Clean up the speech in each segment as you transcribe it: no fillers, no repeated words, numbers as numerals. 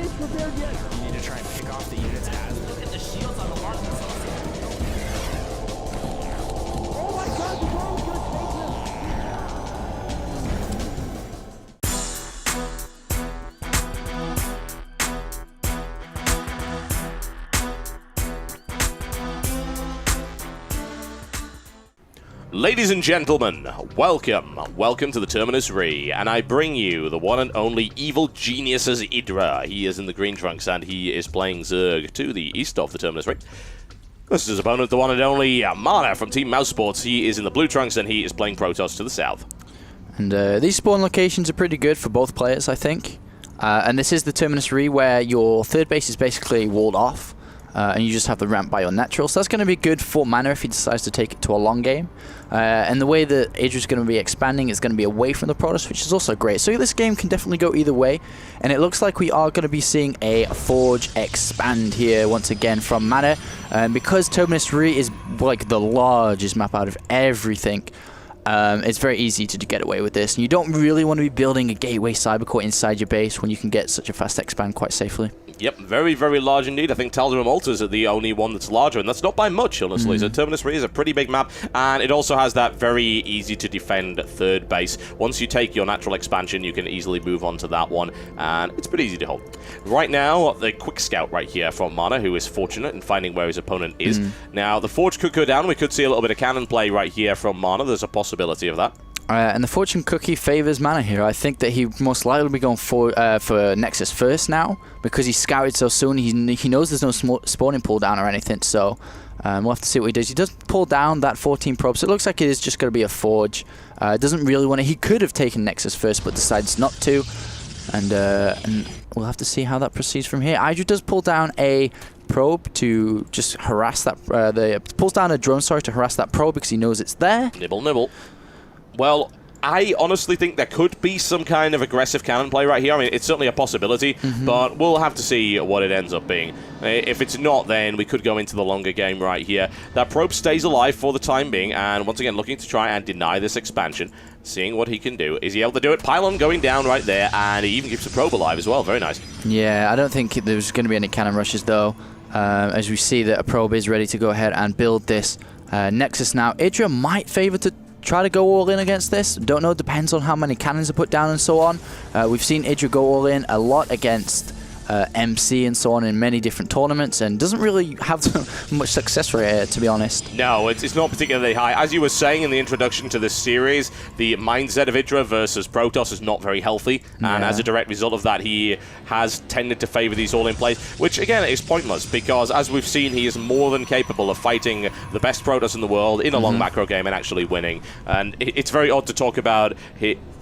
You need to try and pick off the units as look at the shields on the Martin. Oh my god, the drone's gonna take him! Ladies and gentlemen, welcome to the Terminus Re, and I bring you the one and only evil genius as IdrA. He is in the green trunks, and he is playing Zerg to the east of the Terminus Re. This is his opponent, the one and only Mana from Team Mouse Sports. He is in the blue trunks, and he is playing Protoss to the south. And these spawn locations are pretty good for both players, I think. And this is the Terminus Re, where your third base is basically walled off. And you just have the ramp by your natural. So that's going to be good for Mana if he decides to take it to a long game. And the way that IdrA is going to be expanding is going to be away from the Protoss, which is also great. So this game can definitely go either way. And it looks like we are going to be seeing a Forge expand here once again from Mana. Because Terminus Re is like the largest map out of everything, it's very easy to get away with this. And you don't really want to be building a gateway cybercore inside your base when you can get such a fast expand quite safely. Yep, very, very large indeed. I think Tal'Darim Altars are the only one that's larger, and that's not by much, honestly. So Terminus Re is a pretty big map, and it also has that very easy-to-defend third base. Once you take your natural expansion, you can easily move on to that one, and it's pretty easy to hold. Right now, the quick scout right here from Mana, who is fortunate in finding where his opponent is. Now, the Forge could go down. We could see a little bit of cannon play right here from Mana. There's a possibility of that. And the Fortune Cookie favors Mana here. I think that he most likely will be going for Nexus first now, because he scouted so soon. He knows there's no spawning pull down or anything, so we'll have to see what he does. He does pull down that 14 probe, so it looks like it is just going to be a Forge. Doesn't really want to. He could have taken Nexus first, but decides not to. And we'll have to see how that proceeds from here. IdrA does pull down a probe to just harass that. Pulls down a drone, sorry, to harass that probe because he knows it's there. Nibble, nibble. Well, I honestly think there could be some kind of aggressive cannon play right here. I mean, it's certainly a possibility, but we'll have to see what it ends up being. If it's not, then we could go into the longer game right here. That probe stays alive for the time being, and once again, looking to try and deny this expansion. Seeing what he can do. Is he able to do it? Pylon going down right there, and he even keeps the probe alive as well. Very nice. Yeah, I don't think there's going to be any cannon rushes, though. As we see that a probe is ready to go ahead and build this Nexus now. IdrA might favor to try to go all in against this. Don't know, depends on how many cannons are put down and so on. We've seen IdrA go all in a lot against MC and so on in many different tournaments, and doesn't really have much success rate, to be honest. No, it's not particularly high. As you were saying in the introduction to this series, the mindset of IdrA versus Protoss is not very healthy, and as a direct result of that, he has tended to favor these all-in plays, which again is pointless, because as we've seen, he is more than capable of fighting the best Protoss in the world in a long macro game and actually winning. And it's very odd to talk about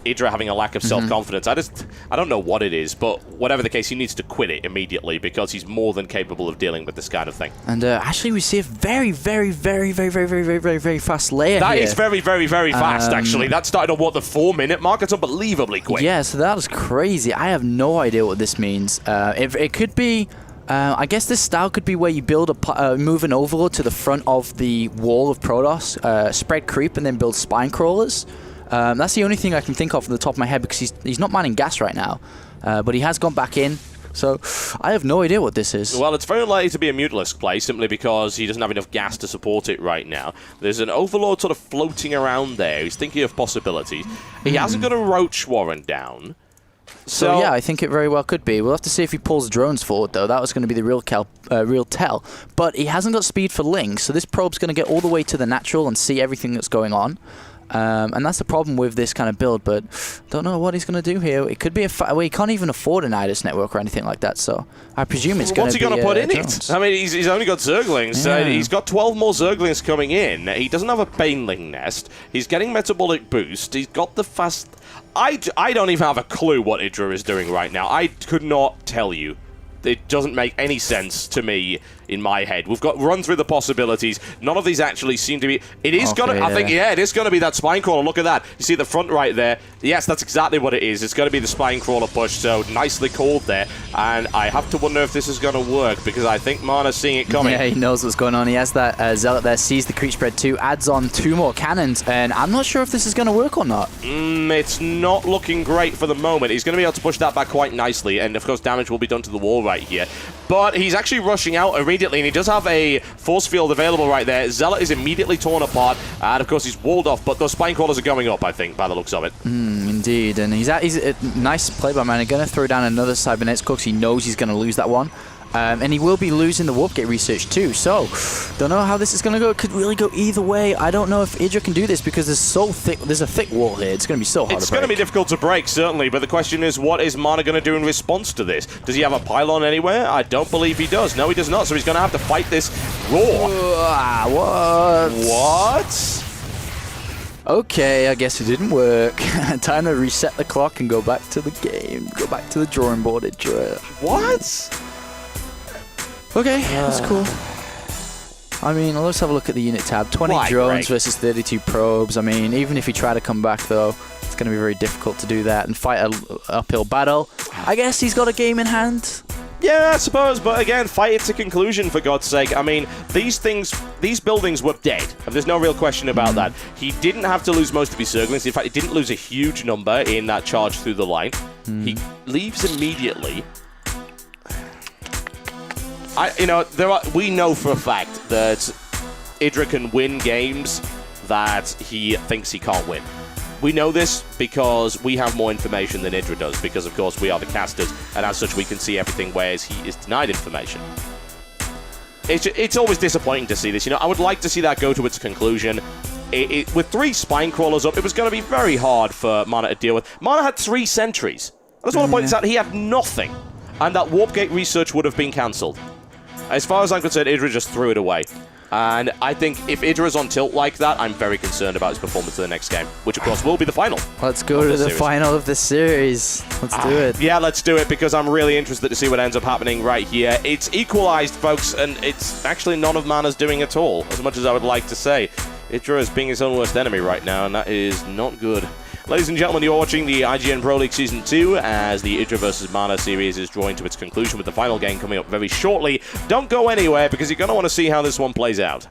IdrA having a lack of self-confidence. I don't know what it is, but whatever the case, he needs to quit it immediately because he's more than capable of dealing with this kind of thing. And actually, we see a very, very, very, very, very, very, very, very, very fast layer That here. is very, very, very fast, actually. That started on, what, the 4-minute mark? It's unbelievably quick. Yeah, so that is crazy. I have no idea what this means. It could be... I guess this style could be where you build move an overlord to the front of the wall of Protoss, spread creep, and then build spine crawlers. That's the only thing I can think of from the top of my head, because he's not mining gas right now, but he has gone back in. So I have no idea what this is. Well, it's very likely to be a Mutalisk play, simply because he doesn't have enough gas to support it right now. There's an Overlord sort of floating around there. He's thinking of possibilities. He hasn't got a Roach Warrant down. So yeah, I think it very well could be. We'll have to see if he pulls drones forward, though. That was going to be the real tell. But he hasn't got speed for Link, so this probe's going to get all the way to the natural and see everything that's going on. And that's the problem with this kind of build, but don't know what he's going to do here. It could be well, he can't even afford an IDrA network or anything like that, so I presume it's going to be... What's he going to put in drones. it? I mean, he's only got Zerglings. He's got 12 more Zerglings coming in. He doesn't have a Baneling nest. He's getting Metabolic Boost. He's got the fast... I don't even have a clue what IdrA is doing right now. I could not tell you. it doesn't make any sense to me in my head. We've got run through the possibilities. None of these actually seem to be... It is Okay, going to... I think, yeah. yeah, it is going to be that spine crawler. Look at that. You see the front right there? Yes, that's exactly what it is. It's going to be the spine crawler push, so nicely called there. And I have to wonder if this is going to work, because I think Mana's seeing it coming. Yeah, he knows what's going on. He has that Zealot there, sees the creep spread too, adds on 2 more cannons, and I'm not sure if this is going to work or not. It's not looking great for the moment. He's going to be able to push that back quite nicely, and of course damage will be done to the wall right here. But he's actually rushing out immediately, and he does have a force field available right there. Zealot is immediately torn apart, and of course he's walled off, but those spine crawlers are going up, I think, by the looks of it. Indeed, and he's a nice play by Mana. Going to throw down another cybernetics because he knows he's going to lose that one. And he will be losing the warp gate research too, so don't know how this is going to go. It could really go either way. I don't know if IdrA can do this because there's a thick wall here. It's going to be so hard It's to break. going to be difficult to break, certainly, but the question is, what is Mana going to do in response to this? Does he have a pylon anywhere? I don't believe he does. No, he does not, so he's going to have to fight this raw. What? Okay, I guess it didn't work. Time to reset the clock and go back to the game. Go back to the drawing board, IdrA. What? Okay, that's cool. I mean, let's have a look at the unit tab. 20 Why, drones Greg? versus 32 probes. I mean, even if you try to come back, though, it's going to be very difficult to do that and fight an uphill battle. I guess he's got a game in hand. Yeah, I suppose, but again, fight it to conclusion, for God's sake. I mean, these buildings were dead. There's no real question about that. He didn't have to lose most of his circlings. In fact, he didn't lose a huge number in that charge through the line. He leaves immediately. We know for a fact that IdrA can win games that he thinks he can't win. We know this because we have more information than IdrA does, because of course we are the casters, and as such we can see everything, whereas he is denied information. It's always disappointing to see this. I would like to see that go to its conclusion. With 3 spine crawlers up, it was going to be very hard for Mana to deal with. Mana had 3 sentries. I just want to point this out. He had nothing, and that warp gate research would have been cancelled. As far as I'm concerned, IdrA just threw it away. And I think if IdrA is on tilt like that, I'm very concerned about his performance in the next game, which of course will be the final. Let's go to the final of the series. Let's do it. Yeah, let's do it, because I'm really interested to see what ends up happening right here. It's equalized, folks, and it's actually none of Mana's doing at all, as much as I would like to say. IdrA is being his own worst enemy right now, and that is not good. Ladies and gentlemen, you're watching the IGN Pro League Season 2 as the IdrA vs. Mana series is drawing to its conclusion with the final game coming up very shortly. Don't go anywhere, because you're going to want to see how this one plays out.